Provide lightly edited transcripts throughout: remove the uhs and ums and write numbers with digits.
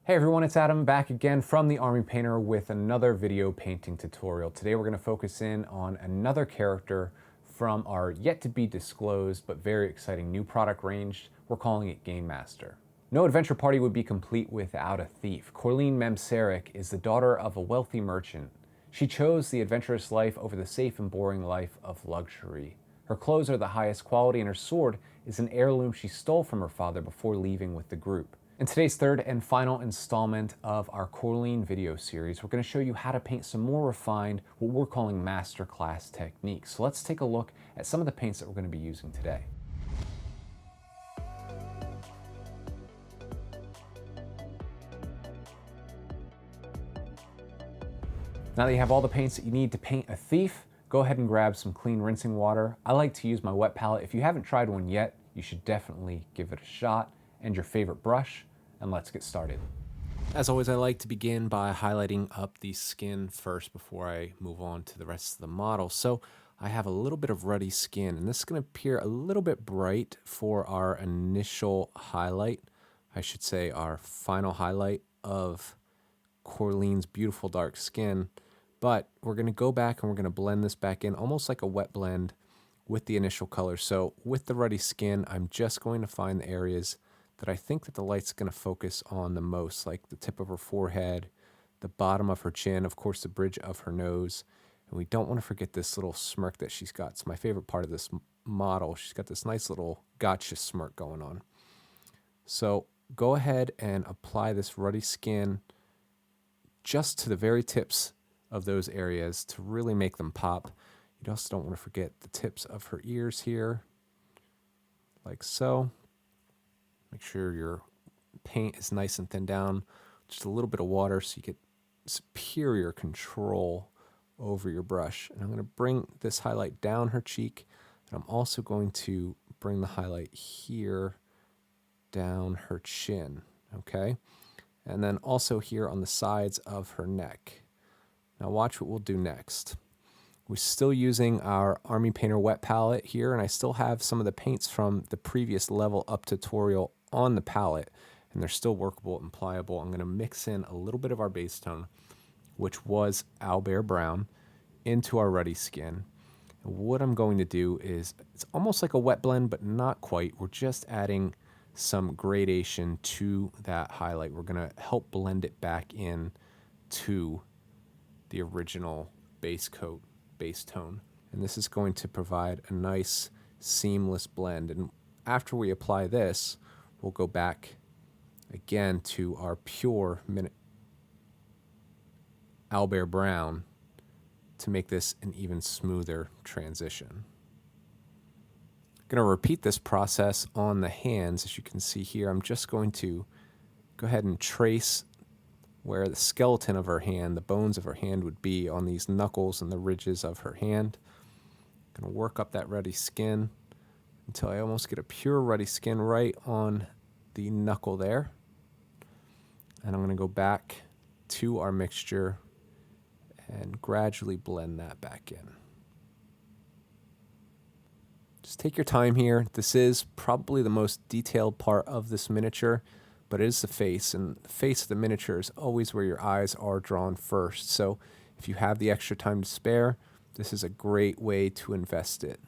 Hey everyone, it's Adam back again from the Army Painter with another video painting tutorial. Today we're going to focus in on another character from our yet to be disclosed but very exciting new product range. We're calling it Gamemaster. No adventure party would be complete without a thief. Korleen is the daughter of a wealthy merchant. She chose the adventurous life over the safe and boring life of luxury. Her clothes are the highest quality and her sword is an heirloom she stole from her father before leaving with the group. In today's third and final installment of our Korleen video series, we're going to show you how to paint some more refined, what we're calling Masterclass techniques. So let's take a look at some of the paints that we're going to be using today. Now that you have all the paints that you need to paint a thief, go ahead and grab some clean rinsing water. I like to use my wet palette. If you haven't tried one yet, you should definitely give it a shot, and your favorite brush, and let's get started. As always, I like to begin by highlighting up the skin first before I move on to the rest of the model. So I have a little bit of Ruddy Skin, and this is going to appear a little bit bright for our initial highlight. I should say our final highlight of Korleen's beautiful dark skin. But we're going to go back and we're going to blend this back in almost like a wet blend with the initial color. So with the Ruddy Skin, I'm just going to find the areas that I think that the light's going to focus on the most, like the tip of her forehead, the bottom of her chin, of course the bridge of her nose, and we don't want to forget this little smirk that she's got. It's my favorite part of this model. She's got this nice little gotcha smirk going on. So go ahead and apply this Ruddy Skin just to the very tips of those areas to really make them pop. You also don't want to forget the tips of her ears here, like so. Make sure your paint is nice and thin down. Just a little bit of water so you get superior control over your brush. And I'm going to bring this highlight down her cheek. And I'm also going to bring the highlight here down her chin. Okay? And then also here on the sides of her neck. Now watch what we'll do next. We're still using our Army Painter wet palette here, and I still have some of the paints from the previous level up tutorial on the palette, and they're still workable and pliable. I'm going to mix in a little bit of our base tone, which was Owlbear Brown, into our Ruddy Skin. And what I'm going to do is, it's almost like a wet blend, but not quite. We're just adding some gradation to that highlight. We're going to help blend it back in to the original base coat, base tone. And this is going to provide a nice seamless blend. And after we apply this, we'll go back again to our pure Owlbear Brown to make this an even smoother transition. I'm going to repeat this process on the hands. As you can see here, I'm just going to go ahead and trace where the skeleton of her hand, the bones of her hand would be on these knuckles and the ridges of her hand. I'm going to work up that Ruddy Skin until I almost get a pure Ruddy Skin right on the knuckle there. And I'm going to go back to our mixture and gradually blend that back in. Just take your time here. This is probably the most detailed part of this miniature, but it is the face, and the face of the miniature is always where your eyes are drawn first. So if you have the extra time to spare, this is a great way to invest it.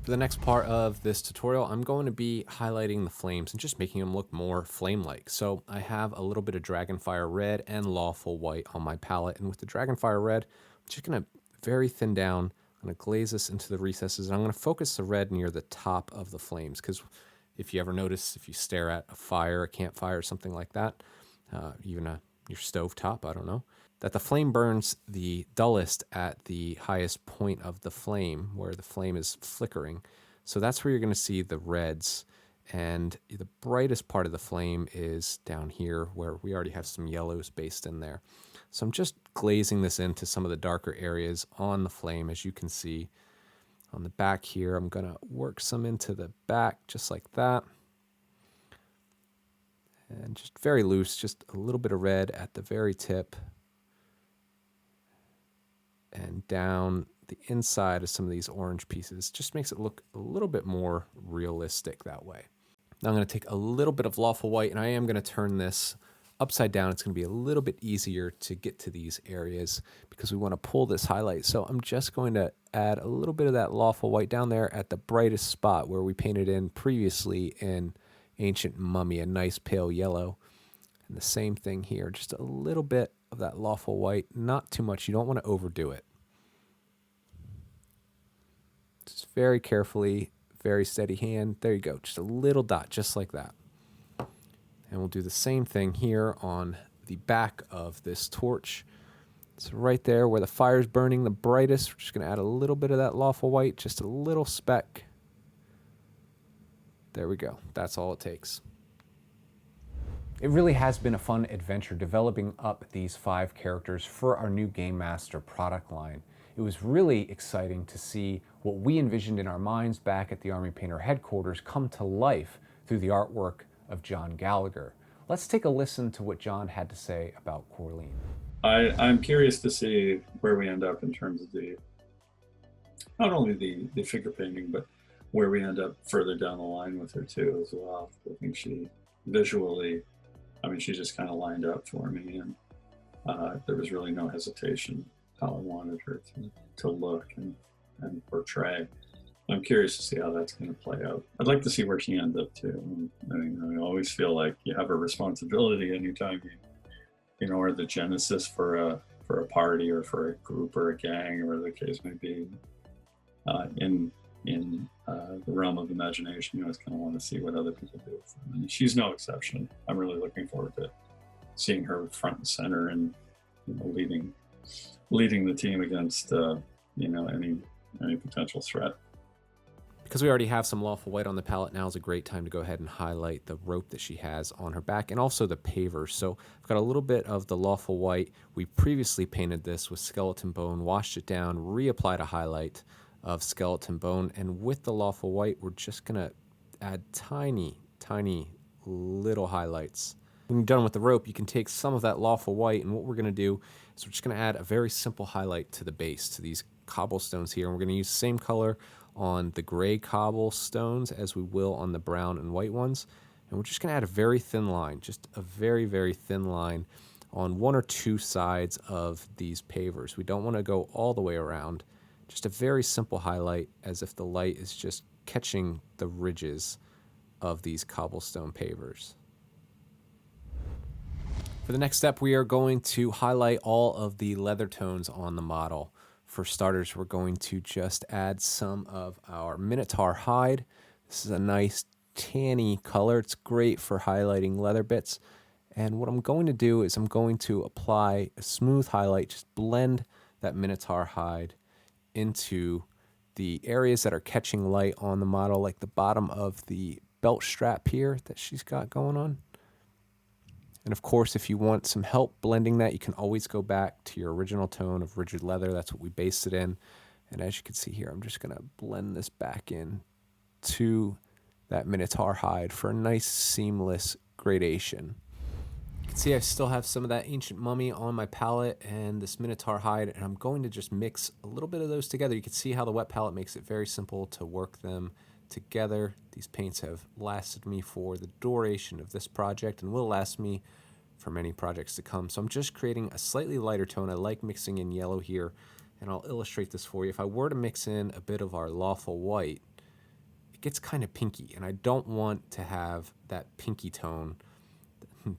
For the next part of this tutorial, I'm going to be highlighting the flames and just making them look more flame-like. So I have a little bit of Dragonfire red and Lawful white on my palette, and with the Dragonfire red, I'm just going to very thin down. I'm going to glaze this into the recesses, and I'm going to focus the red near the top of the flames, because if you ever notice, if you stare at a fire, a campfire, or something like that, even your stove top, I don't know, that the flame burns the dullest at the highest point of the flame, where the flame is flickering. So that's where you're going to see the reds, and the brightest part of the flame is down here, where we already have some yellows based in there. So I'm just glazing this into some of the darker areas on the flame, as you can see. On the back here, I'm going to work some into the back, just like that. And just very loose, just a little bit of red at the very tip. And down the inside of some of these orange pieces. Just makes it look a little bit more realistic that way. Now I'm going to take a little bit of Lawful White, and I am going to turn this upside down. It's going to be a little bit easier to get to these areas because we want to pull this highlight. So I'm just going to add a little bit of that Lawful White down there at the brightest spot where we painted in previously in Ancient Mummy, a nice pale yellow. And the same thing here, just a little bit of that Lawful White, not too much. You don't want to overdo it. Just very carefully, very steady hand. There you go, just a little dot, just like that. And we'll do the same thing here on the back of this torch. So right there where the fire's burning the brightest, we're just going to add a little bit of that Lawful White, just a little speck. There we go. That's all it takes. It really has been a fun adventure developing up these 5 characters for our new Gamemaster product line. It was really exciting to see what we envisioned in our minds back at the Army Painter headquarters come to life through the artwork of John Gallagher. Let's take a listen to what John had to say about Korleen. I'm curious to see where we end up in terms of not only the figure painting, but where we end up further down the line with her too as well. I think she visually, she just kind of lined up for me, and there was really no hesitation how I wanted her to look and portray. I'm curious to see how that's going to play out. I'd like to see where she ends up too. I always feel like you have a responsibility anytime you are the genesis for a party or for a group or a gang, or whatever the case may be. In the realm of imagination, you always kind of want to see what other people do. And she's no exception. I'm really looking forward to seeing her front and center and leading the team against any potential threat. Because we already have some Lawful White on the palette, now is a great time to go ahead and highlight the rope that she has on her back and also the pavers. So I've got a little bit of the Lawful White. We previously painted this with skeleton bone, washed it down, reapplied a highlight of skeleton bone, and with the Lawful White, we're just gonna add tiny little highlights. When you're done with the rope, you can take some of that Lawful White, and what we're gonna do is we're just gonna add a very simple highlight to the base, to these cobblestones here, and we're gonna use the same color on the gray cobblestones as we will on the brown and white ones. And we're just gonna add a very thin line, just a very thin line on 1 or 2 sides of these pavers. We don't wanna go all the way around. Just a very simple highlight, as if the light is just catching the ridges of these cobblestone pavers. For the next step, we are going to highlight all of the leather tones on the model. For starters, we're going to just add some of our Minotaur hide. This is a nice tanny color. It's great for highlighting leather bits. And what I'm going to do is I'm going to apply a smooth highlight, just blend that Minotaur hide into the areas that are catching light on the model, like the bottom of the belt strap here that she's got going on. And of course, if you want some help blending that, you can always go back to your original tone of rigid leather. That's what we based it in. And as you can see here, I'm just going to blend this back in to that Minotaur hide for a nice seamless gradation. You can see I still have some of that Ancient Mummy on my palette and this Minotaur hide, and I'm going to just mix a little bit of those together. You can see how the wet palette makes it very simple to work them together. These paints have lasted me for the duration of this project and will last me for many projects to come. So I'm just creating a slightly lighter tone. I like mixing in yellow here, and I'll illustrate this for you. If I were to mix in a bit of our Lawful White, it gets kind of pinky, and I don't want to have that pinky tone.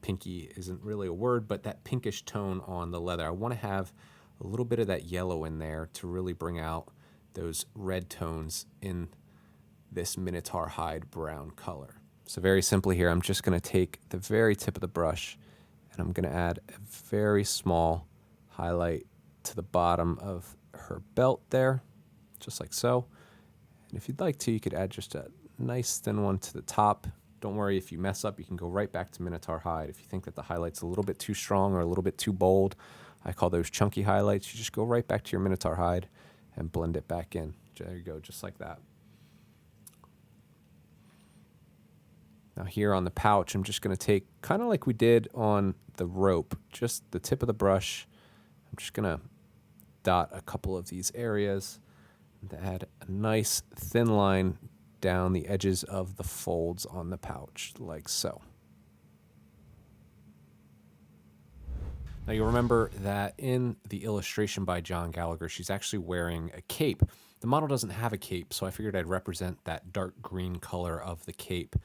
Pinky isn't really a word, but that pinkish tone on the leather. I want to have a little bit of that yellow in there to really bring out those red tones in this Minotaur hide brown color. So very simply here, I'm just going to take the very tip of the brush and I'm going to add a very small highlight to the bottom of her belt there, just like so. And if you'd like to, you could add just a nice thin one to the top. Don't worry, if you mess up, you can go right back to Minotaur hide. If you think that the highlight's a little bit too strong or a little bit too bold, I call those chunky highlights. You just go right back to your Minotaur hide and blend it back in. There you go, just like that. Now here on the pouch, I'm just going to take, kind of like we did on the rope, just the tip of the brush. I'm just going to dot a couple of these areas and add a nice thin line down the edges of the folds on the pouch, like so. Now you'll remember that in the illustration by John Gallagher, she's actually wearing a cape. The model doesn't have a cape, so I figured I'd represent that dark green color of the cape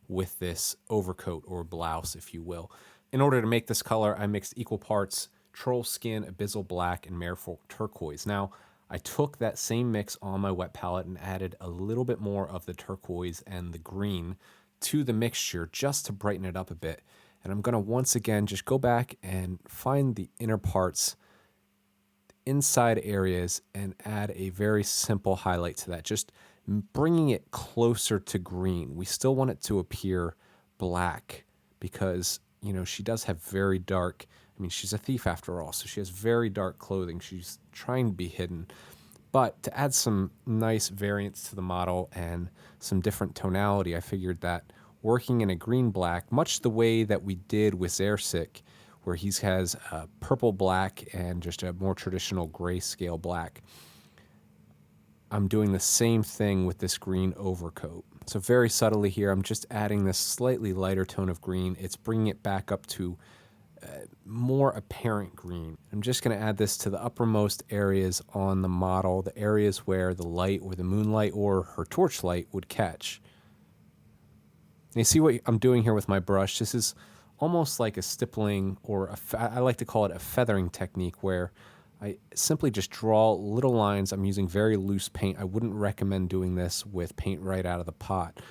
with this overcoat or blouse, if you will. In order to make this color, I mixed equal parts TrollSkin, Abyssal Black, and Merfolk Turquoise. Now, I took that same mix on my wet palette and added a little bit more of the turquoise and the green to the mixture just to brighten it up a bit. And I'm going to once again just go back and find the inner parts, inside areas, and add a very simple highlight to that, just bringing it closer to green. We still want it to appear black because, you know, she does have very dark, I mean, she's a thief after all, so she has very dark clothing. She's trying to be hidden. But to add some nice variance to the model and some different tonality, I figured that working in a green-black, much the way that we did with Zersik, where he has a purple-black and just a more traditional grayscale black, I'm doing the same thing with this green overcoat. So very subtly here, I'm just adding this slightly lighter tone of green. It's bringing it back up to more apparent green. I'm just going to add this to the uppermost areas on the model, the areas where the light or the moonlight or her torchlight would catch. And you see what I'm doing here with my brush? This is almost like a stippling, or I like to call it a feathering technique, where I simply just draw little lines. I'm using very loose paint. I wouldn't recommend doing this with paint right out of the pot.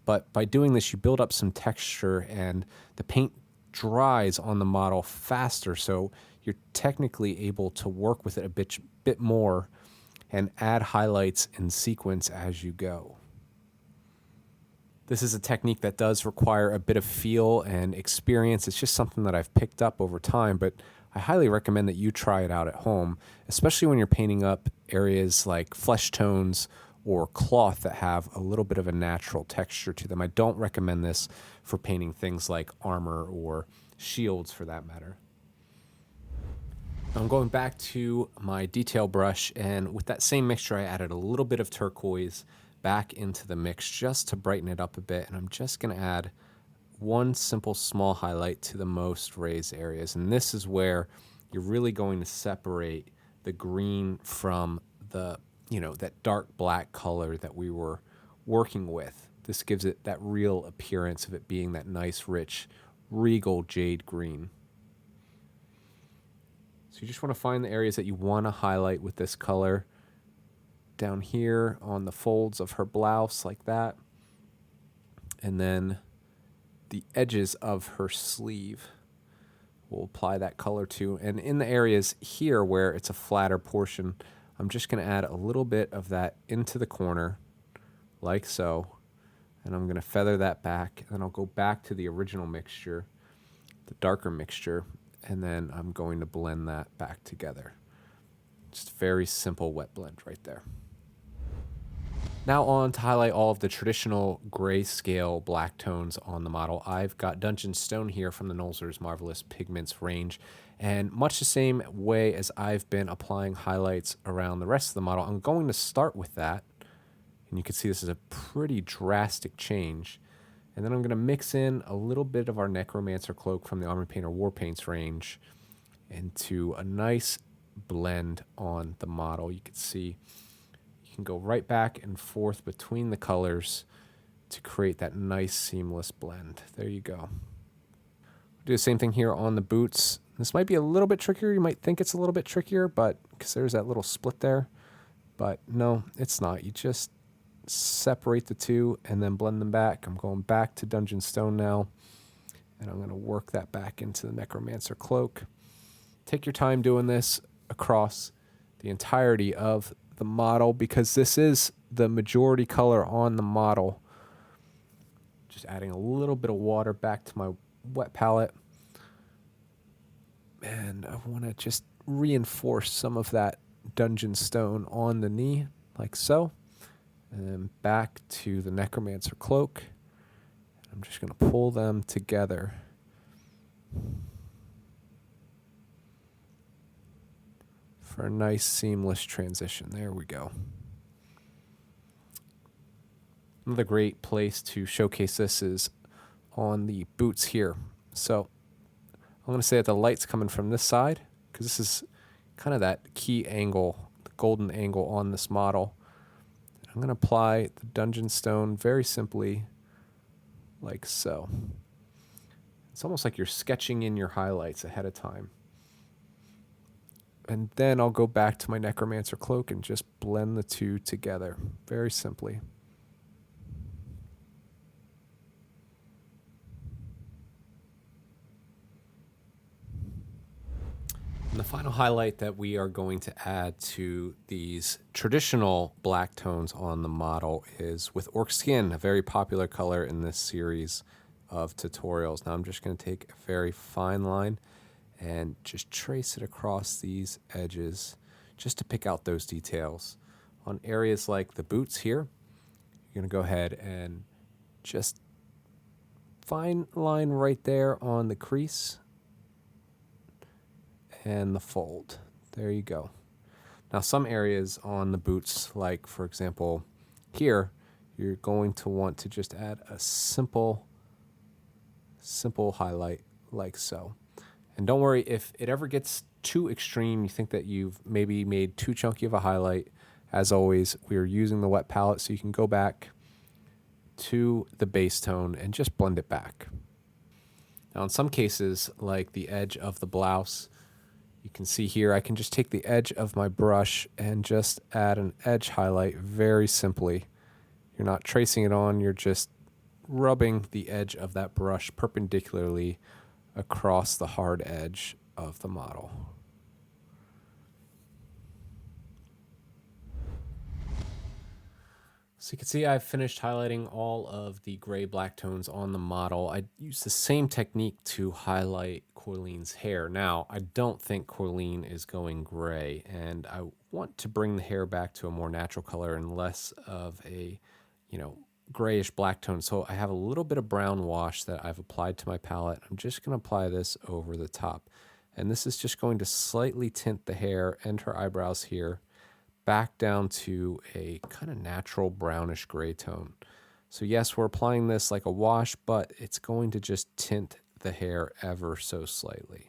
But by doing this, you build up some texture and the paint dries on the model faster, so you're technically able to work with it a bit more and add highlights in sequence as you go. This is a technique that does require a bit of feel and experience. It's just something that I've picked up over time, but I highly recommend that you try it out at home, especially when you're painting up areas like flesh tones or cloth that have a little bit of a natural texture to them. I don't recommend this for painting things like armor or shields for that matter. I'm going back to my detail brush, and with that same mixture, I added a little bit of turquoise back into the mix just to brighten it up a bit. And I'm just going to add one simple small highlight to the most raised areas. And this is where you're really going to separate the green from the, that dark black color that we were working with. This gives it that real appearance of it being that nice, rich, regal jade green. So you just want to find the areas that you want to highlight with this color. Down here on the folds of her blouse, like that. And then the edges of her sleeve, we'll apply that color to. And in the areas here where it's a flatter portion, I'm just going to add a little bit of that into the corner, like so. And I'm going to feather that back. And then I'll go back to the original mixture, the darker mixture, and then I'm going to blend that back together. Just very simple wet blend right there. Now on to highlight all of the traditional grayscale black tones on the model. I've got Dungeon Stone here from the Nolzur's Marvelous Pigments range. And much the same way as I've been applying highlights around the rest of the model, I'm going to start with that. And you can see this is a pretty drastic change. And then I'm going to mix in a little bit of our Necromancer Cloak from the Armor Painter War Paints range into a nice blend on the model. You can see you can go right back and forth between the colors to create that nice seamless blend. There you go. Do the same thing here on the boots. This might be a little bit trickier. You might think it's a little bit trickier, but because there's that little split there. But no, it's not. You just separate the two and then blend them back. I'm going back to Dungeon Stone now, and I'm going to work that back into the Necromancer Cloak. Take your time doing this across the entirety of the model because this is the majority color on the model. Just adding a little bit of water back to my wet palette. And I want to just reinforce some of that Dungeon Stone on the knee, like so. And then back to the Necromancer Cloak. I'm just going to pull them together. For a nice seamless transition. There we go. Another great place to showcase this is on the boots here. So I'm going to say that the light's coming from this side because this is kind of that key angle, the golden angle on this model. I'm going to apply the dungeon stone very simply like so. It's almost like you're sketching in your highlights ahead of time. And then I'll go back to my Necromancer cloak and just blend the two together very simply. And the final highlight that we are going to add to these traditional black tones on the model is with orc skin, a very popular color in this series of tutorials. Now I'm just going to take a very fine line and just trace it across these edges just to pick out those details. On areas like the boots here, you're going to go ahead and just fine line right there on the crease and the fold. There you go. Now some areas on the boots, like for example here, you're going to want to just add a simple highlight like so. And don't worry if it ever gets too extreme, you think that you've maybe made too chunky of a highlight. As always, we are using the wet palette, so you can go back to the base tone and just blend it back. Now in some cases, like the edge of the blouse, you can see here, I can just take the edge of my brush and just add an edge highlight very simply. You're not tracing it on, you're just rubbing the edge of that brush perpendicularly across the hard edge of the model. So you can see I've finished highlighting all of the gray-black tones on the model. I used the same technique to highlight Korleen's hair. Now, I don't think Korleen is going gray, and I want to bring the hair back to a more natural color and less of a, grayish black tone. So I have a little bit of brown wash that I've applied to my palette. I'm just going to apply this over the top. And this is just going to slightly tint the hair and her eyebrows here back down to a kind of natural brownish gray tone. So yes, we're applying this like a wash, but it's going to just tint the hair ever so slightly.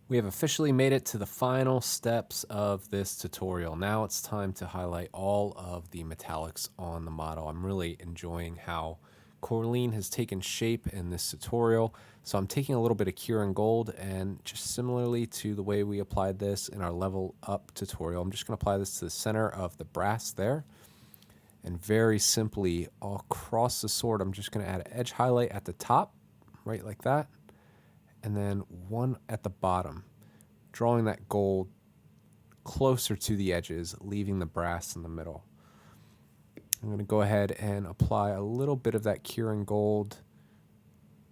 We have officially made it to the final steps of this tutorial. Now it's time to highlight all of the metallics on the model. I'm really enjoying how Korleen has taken shape in this tutorial. So I'm taking a little bit of Kieran Gold, and just similarly to the way we applied this in our level up tutorial, I'm just going to apply this to the center of the brass there. And very simply across the sword, I'm just going to add an edge highlight at the top, right like that. And then one at the bottom, drawing that gold closer to the edges, leaving the brass in the middle. I'm going to go ahead and apply a little bit of that Kieran Gold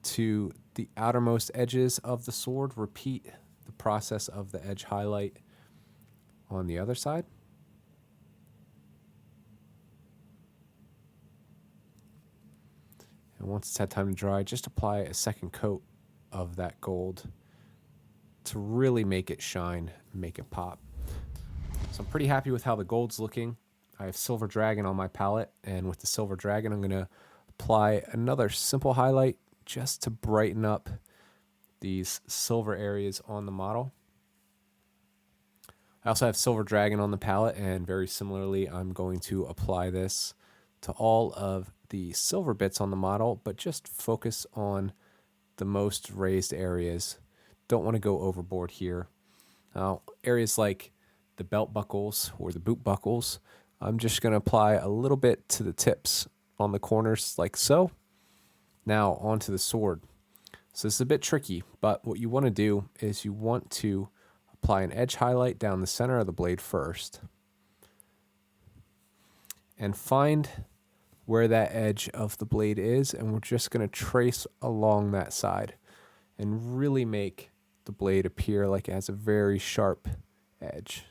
to the outermost edges of the sword. Repeat the process of the edge highlight on the other side. And once it's had time to dry, just apply a second coat of that gold to really make it shine, make it pop. So I'm pretty happy with how the gold's looking. I have Silver Dragon on my palette, and with the Silver Dragon, I'm going to apply another simple highlight just to brighten up these silver areas on the model. I also have Silver Dragon on the palette, and very similarly, I'm going to apply this to all of the silver bits on the model, but just focus on the most raised areas. Don't want to go overboard here. Now, areas like the belt buckles or the boot buckles, I'm just going to apply a little bit to the tips on the corners like so. Now onto the sword. So this is a bit tricky, but what you want to do is you want to apply an edge highlight down the center of the blade first. And find where that edge of the blade is, and we're just going to trace along that side and really make the blade appear like it has a very sharp edge.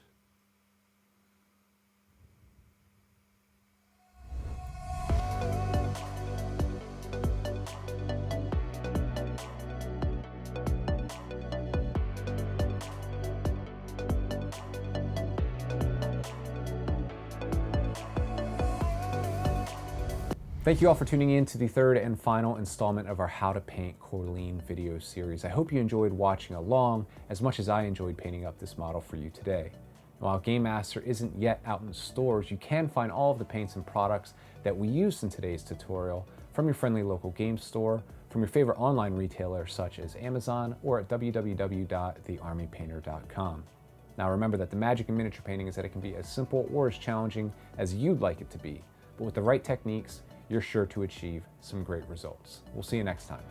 Thank you all for tuning in to the third and final installment of our How to Paint Korleen video series. I hope you enjoyed watching along as much as I enjoyed painting up this model for you today. While Gamemaster isn't yet out in stores, you can find all of the paints and products that we used in today's tutorial from your friendly local game store, from your favorite online retailer such as Amazon, or at www.thearmypainter.com. Now remember that the magic in miniature painting is that it can be as simple or as challenging as you'd like it to be, but with the right techniques, you're sure to achieve some great results. We'll see you next time.